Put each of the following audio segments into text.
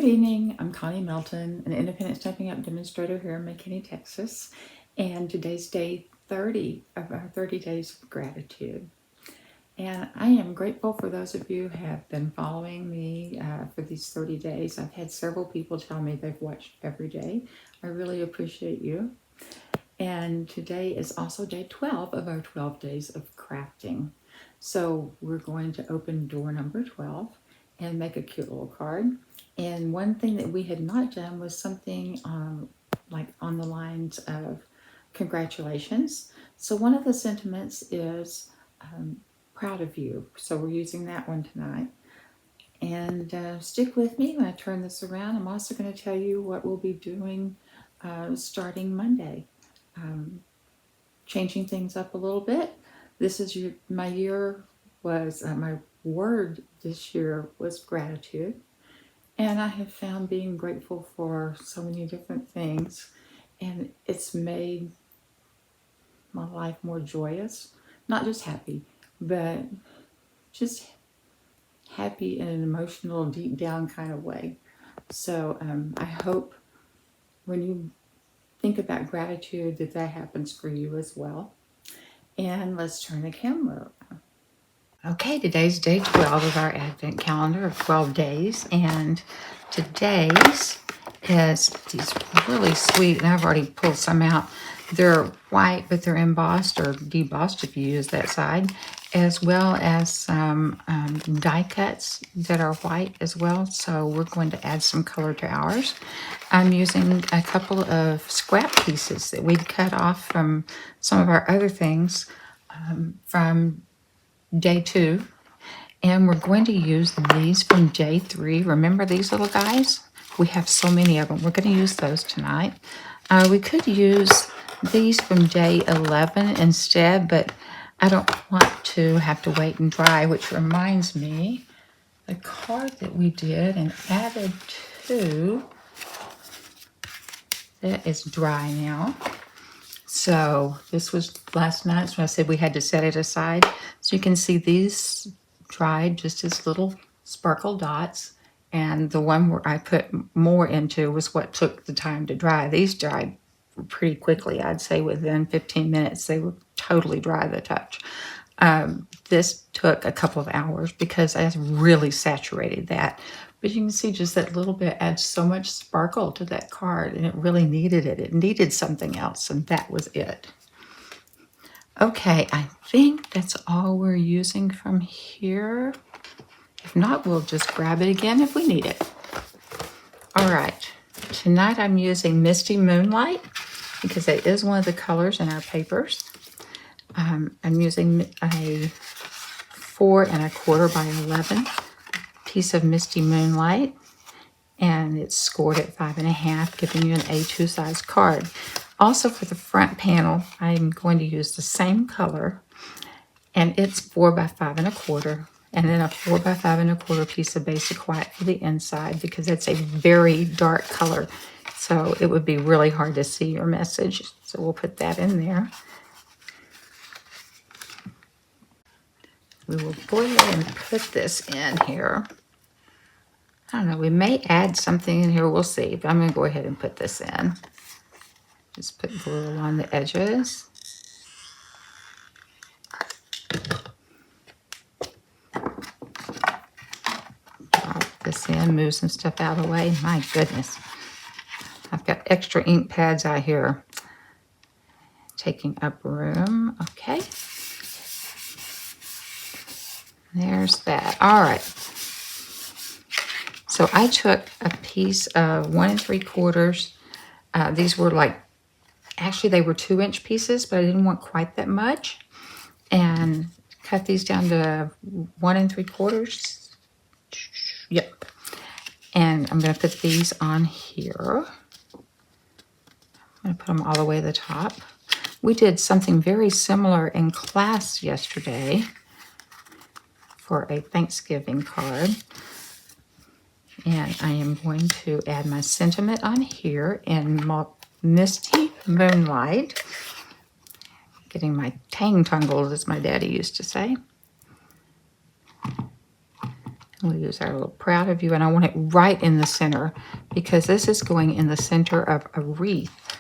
Good evening. I'm Connie Melton, an independent Stepping Up demonstrator here in McKinney, Texas. And today's day 30 of our 30 days of gratitude. And I am grateful for those of you who have been following me for these 30 days. I've had several people tell me they've watched every day. I really appreciate you. And today is also day 12 of our 12 days of crafting. So we're going to open door number 12 and make a cute little card. And one thing that we had not done was something like on the lines of congratulations. So one of the sentiments is proud of you. So we're using that one tonight. And stick with me when I turn this around. I'm also going to tell you what we'll be doing starting Monday. Changing things up a little bit. This is my year was my word this year was gratitude. And I have found being grateful for so many different things, and it's made my life more joyous. Not just happy, but just happy in an emotional, deep down kind of way. So I hope when you think about gratitude that happens for you as well. And let's turn the camera around. Okay, today's day 12 of our Advent calendar of 12 days, and today's is these really sweet, and I've already pulled some out. They're white, but they're embossed or debossed if you use that side, as well as some die cuts that are white as well. So we're going to add some color to ours. I'm using a couple of scrap pieces that we'd cut off from some of our other things from day 2, and we're going to use these from day 3. Remember these little guys? We have so many of them. We're going to use those tonight. We could use these from day 11 instead, but I don't want to have to wait and dry, which reminds me, the card that we did and added to, that is dry now. So this was last night, so I said we had to set it aside. So you can see these dried just as little sparkle dots. And the one where I put more into was what took the time to dry. These dried pretty quickly. I'd say within 15 minutes, they were totally dry to the touch. This took a couple of hours because I really saturated that. But you can see just that little bit adds so much sparkle to that card, and it really needed it. It needed something else, and that was it. Okay, I think that's all we're using from here. If not, we'll just grab it again if we need it. All right, tonight I'm using Misty Moonlight because it is one of the colors in our papers. I'm using a 4 1/4 by 11 piece of Misty Moonlight, and it's scored at 5.5, giving you an A2 size card. Also for the front panel, I'm going to use the same color, and it's 4 by 5 1/4, and then a 4 by 5 1/4 piece of basic white for the inside because it's a very dark color. So it would be really hard to see your message. So we'll put that in there. We will go ahead and put this in here. I don't know, we may add something in here. We'll see. But I'm going to go ahead and put this in. Just put glue along the edges. Drop this in, move some stuff out of the way. My goodness. I've got extra ink pads out here taking up room. Okay. There's that. All right. So I took a piece of 1 3/4. These were actually they were 2-inch pieces, but I didn't want quite that much. And cut these down to 1 3/4. Yep. And I'm going to put these on here. I'm going to put them all the way to the top. We did something very similar in class yesterday for a Thanksgiving card. And I am going to add my sentiment on here in Misty Moonlight. Getting my tang tangled, as my daddy used to say. We'll use our little proud of you, and I want it right in the center because this is going in the center of a wreath.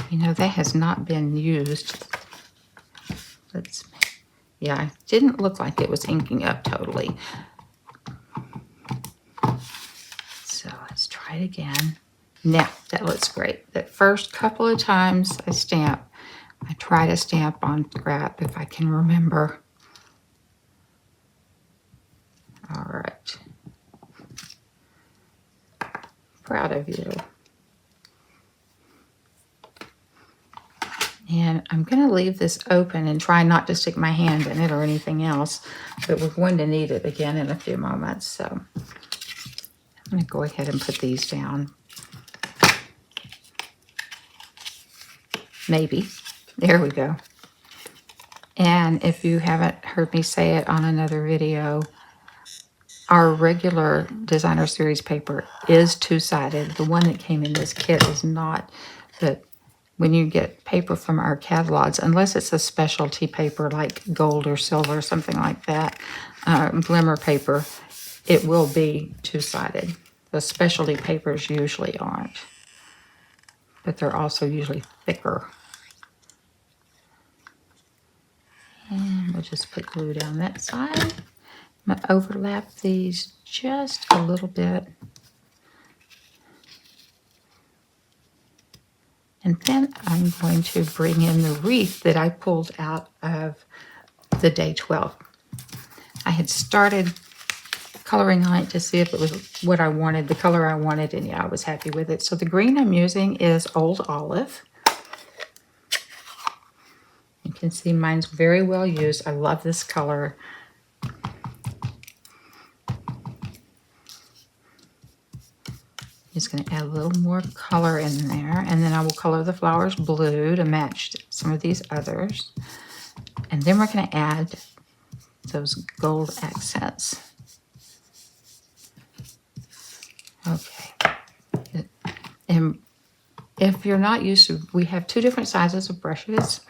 You know, that has not been used. Yeah, it didn't look like it was inking up totally. So let's try it again. Now, that looks great. The first couple of times I stamp, I try to stamp on scrap if I can remember. All right. Proud of you. And I'm going to leave this open and try not to stick my hand in it or anything else, but we're going to need it again in a few moments. So I'm going to go ahead and put these down. Maybe. There we go. And if you haven't heard me say it on another video, our regular designer series paper is two-sided. The one that came in this kit is not, but when you get paper from our catalogs, unless it's a specialty paper like gold or silver or something like that, glimmer paper, it will be two-sided. The specialty papers usually aren't, but they're also usually thicker. And we'll just put glue down that side. I'm going to overlap these just a little bit. And then I'm going to bring in the wreath that I pulled out of the day 12. I had started coloring on it to see if it was what I wanted, the color I wanted, and yeah, I was happy with it. So the green I'm using is Old Olive. You can see mine's very well used. I love this color. Just going to add a little more color in there, and then I will color the flowers blue to match some of these others. And then we're going to add those gold accents. Okay. And if you're not used to, we have two different sizes of brushes.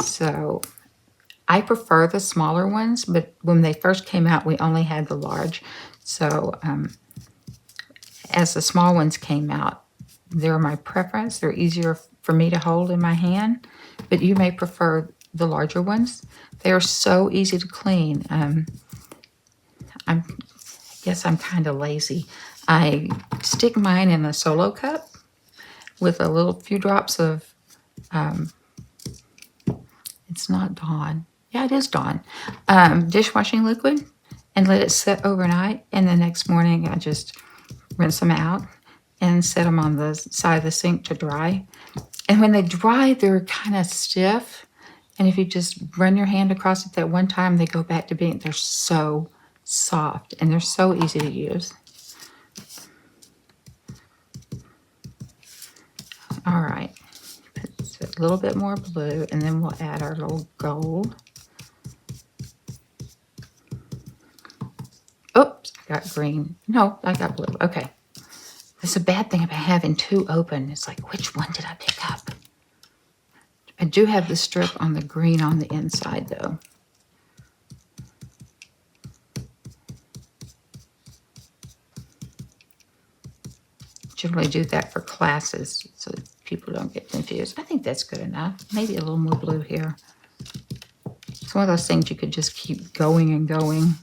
So I prefer the smaller ones, but when they first came out, we only had the large. So as the small ones came out, they're my preference. They're easier for me to hold in my hand, but you may prefer the larger ones. They are so easy to clean. I guess I'm kind of lazy. I stick mine in a solo cup with a little few drops of, it's not Dawn. Yeah, it is Dawn. Dishwashing liquid, and let it sit overnight. And the next morning, I just rinse them out and set them on the side of the sink to dry. And when they dry, they're kind of stiff. And if you just run your hand across it that one time, they go back to being, they're so soft and they're so easy to use. All right, put a little bit more blue, and then we'll add our little gold. Oops, I got green. No, I got blue. Okay. That's a bad thing about having two open. It's like, which one did I pick up? I do have the strip on the green on the inside, though. Generally do that for classes so that people don't get confused. I think that's good enough. Maybe a little more blue here. It's one of those things you could just keep going and going.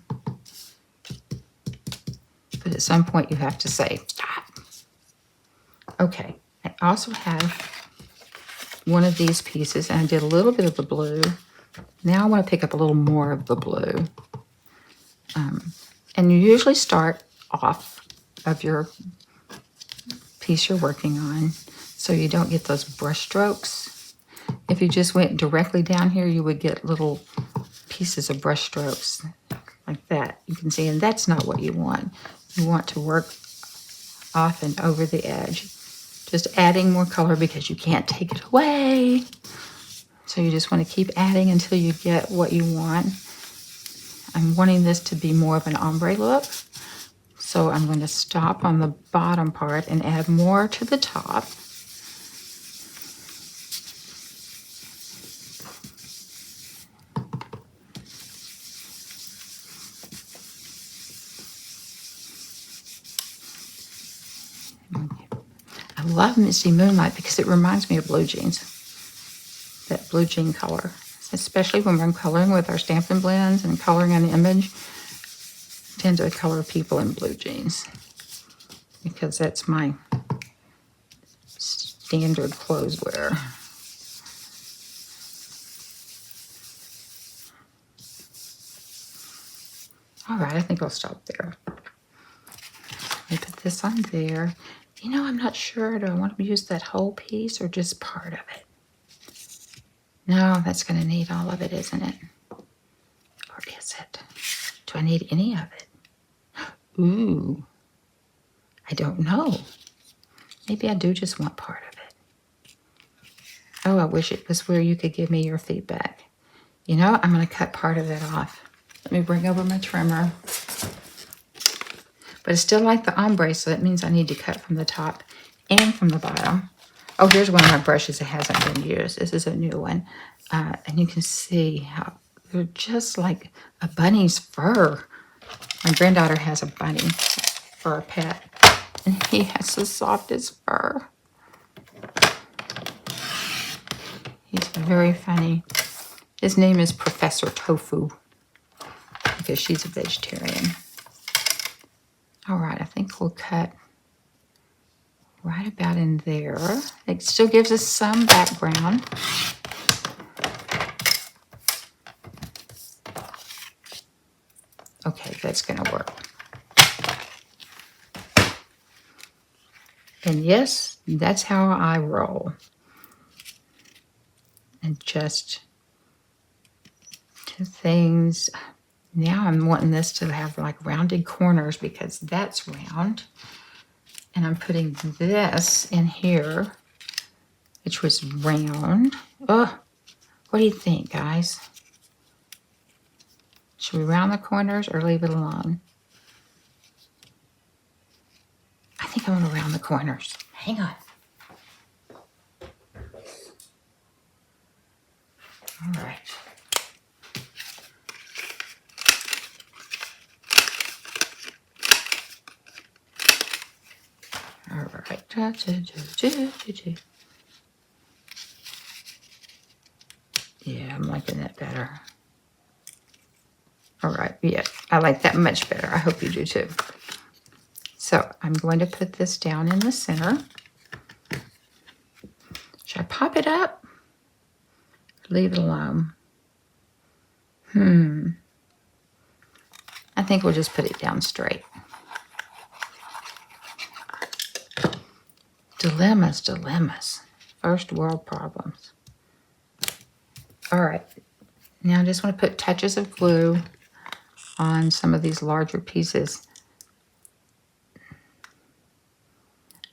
But at some point you have to say, stop. Okay, I also have one of these pieces, and I did a little bit of the blue. Now I want to pick up a little more of the blue. And you usually start off of your piece you're working on so you don't get those brush strokes. If you just went directly down here, you would get little pieces of brush strokes like that. You can see, and that's not what you want. You want to work off and over the edge. Just adding more color because you can't take it away. So you just want to keep adding until you get what you want. I'm wanting this to be more of an ombre look. So I'm going to stop on the bottom part and add more to the top. love Misty Moonlight because it reminds me of blue jeans, that blue jean color, especially when we're coloring with our Stampin' Blends and coloring an image. I tend to color people in blue jeans because that's my standard clothes wear. All right, I think I'll stop there. Let me put this on there. You know, I'm not sure. Do I want to use that whole piece or just part of it? No, that's going to need all of it, isn't it? Or is it? Do I need any of it? Ooh, I don't know. Maybe I do just want part of it. Oh, I wish it was where you could give me your feedback. You know, I'm going to cut part of that off. Let me bring over my trimmer. But it's still like the ombre, so that means I need to cut from the top and from the bottom. Oh, here's one of my brushes that hasn't been used. This is a new one. And you can see how they're just like a bunny's fur. My granddaughter has a bunny for a pet, and he has the softest fur. He's very funny. His name is Professor Tofu because she's a vegetarian. All right, I think we'll cut right about in there. It still gives us some background. Okay, that's going to work. And yes, that's how I roll. And just two things. Now I'm wanting this to have like rounded corners because that's round. And I'm putting this in here, which was round. Oh, what do you think, guys? Should we round the corners or leave it alone? I think I want to round the corners. Hang on. All right. All right. Yeah, I'm liking that better. All right, yeah, I like that much better. I hope you do too. So I'm going to put this down in the center. Should I pop it up? Leave it alone. I think we'll just put it down straight. Dilemmas. First world problems. All right. Now I just want to put touches of glue on some of these larger pieces.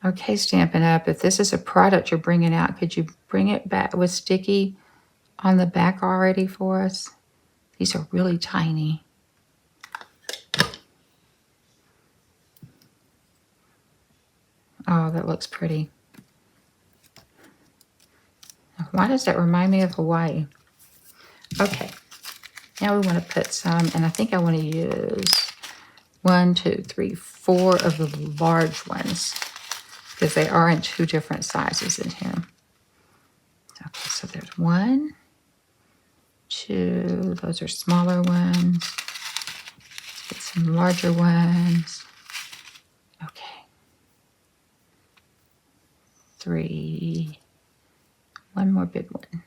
Okay, Stampin' Up, if this is a product you're bringing out, could you bring it back with sticky on the back already for us? These are really tiny. Oh, that looks pretty. Why does that remind me of Hawaii? Okay, now we want to put some, and I think I want to use 1, 2, 3, 4 of the large ones because they are in 2 different sizes in here. Okay, so there's 1, 2, those are smaller ones. Let's get some larger ones. Okay. 3, 1 more big one.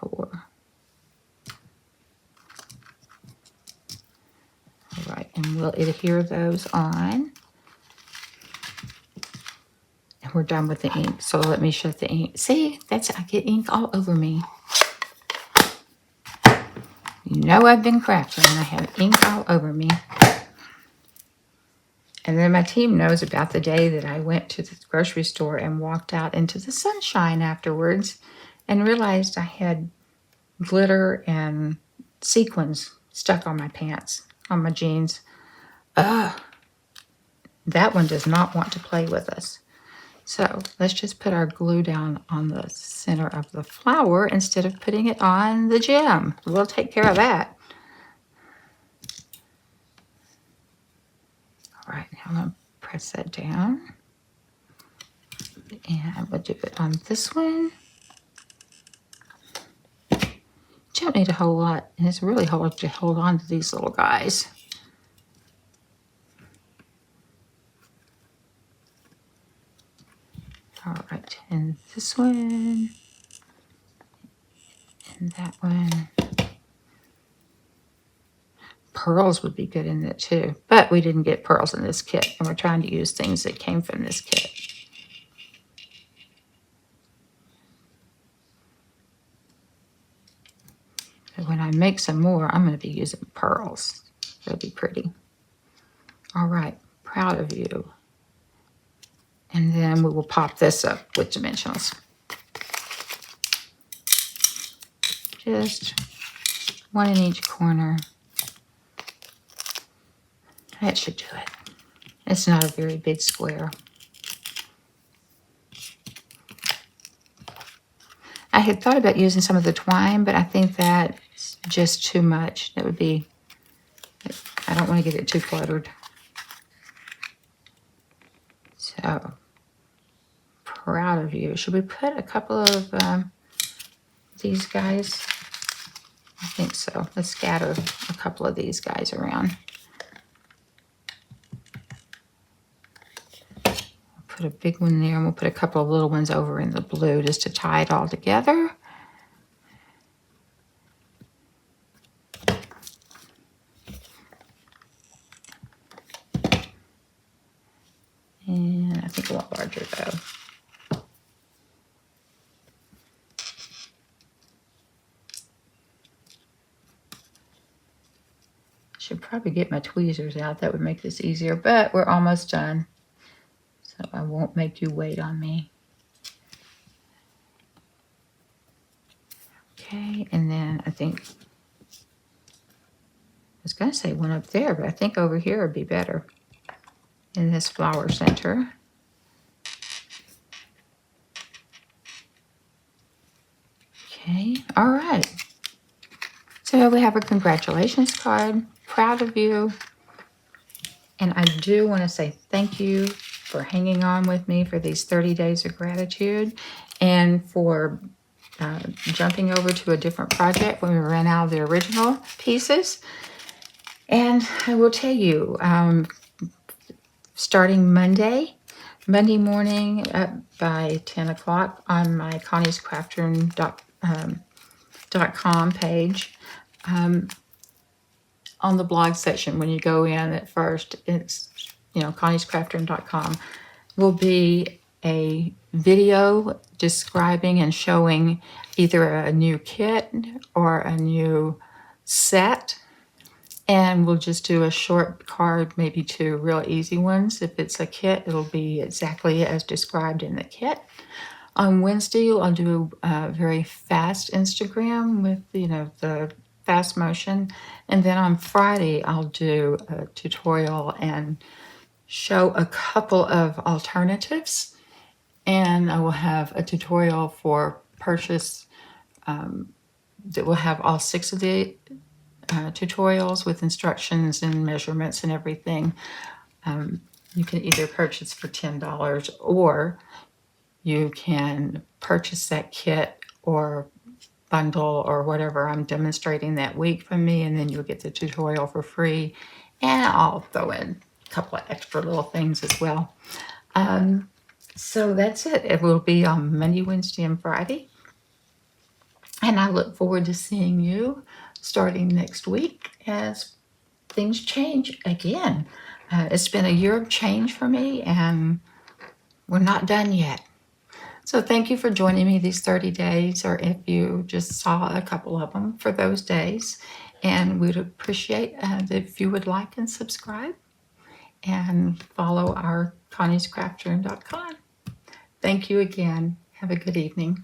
4. All right, and we'll adhere those on. And we're done with the ink. So let me shut the ink. See, I get ink all over me. You know I've been crafting and I have ink all over me. And then my team knows about the day that I went to the grocery store and walked out into the sunshine afterwards and realized I had glitter and sequins stuck on my pants, on my jeans. That one does not want to play with us. So let's just put our glue down on the center of the flower instead of putting it on the gem. We'll take care of that. All right, now I'm going to press that down. And we'll do it on this one. You don't need a whole lot, and it's really hard to hold on to these little guys. All right, and this one, and that one. Pearls would be good in it too, but we didn't get pearls in this kit, and we're trying to use things that came from this kit. But when I make some more, I'm going to be using pearls. They'll be pretty. All right, proud of you. And then we will pop this up with dimensionals. Just one in each corner. That should do it. It's not a very big square. I had thought about using some of the twine, but I think that's just too much. That would be, I don't want to get it too cluttered. So, proud of you. Should we put a couple of these guys? I think so. Let's scatter a couple of these guys around. Put a big one there, and we'll put a couple of little ones over in the blue just to tie it all together. And I think a lot larger though. Should probably get my tweezers out. That would make this easier, but we're almost done. So I won't make you wait on me. Okay, and then I think, I was going to say one up there, but I think over here would be better in this flower center. Okay, all right. So we have a congratulations card. Proud of you. And I do want to say thank you for hanging on with me for these 30 days of gratitude, and for jumping over to a different project when we ran out of the original pieces. And I will tell you, starting Monday morning by 10 o'clock on my conniescraftroom.com page, on the blog section, when you go in at first, it's, conniescraftroom.com, will be a video describing and showing either a new kit or a new set. And we'll just do a short card, maybe 2 real easy ones. If it's a kit, it'll be exactly as described in the kit. On Wednesday, I'll do a very fast Instagram with, the fast motion. And then on Friday, I'll do a tutorial and show a couple of alternatives. And I will have a tutorial for purchase that will have all 6 of the tutorials with instructions and measurements and everything. You can either purchase for $10, or you can purchase that kit or bundle or whatever I'm demonstrating that week from me, and then you'll get the tutorial for free. And I'll throw in a couple of extra little things as well. So that's it. It will be on Monday, Wednesday, and Friday. And I look forward to seeing you starting next week as things change again. It's been a year of change for me, and we're not done yet. So thank you for joining me these 30 days, or if you just saw a couple of them for those days. And we'd appreciate if you would like and subscribe and follow our conniescraftroom.com. Thank you again. Have a good evening.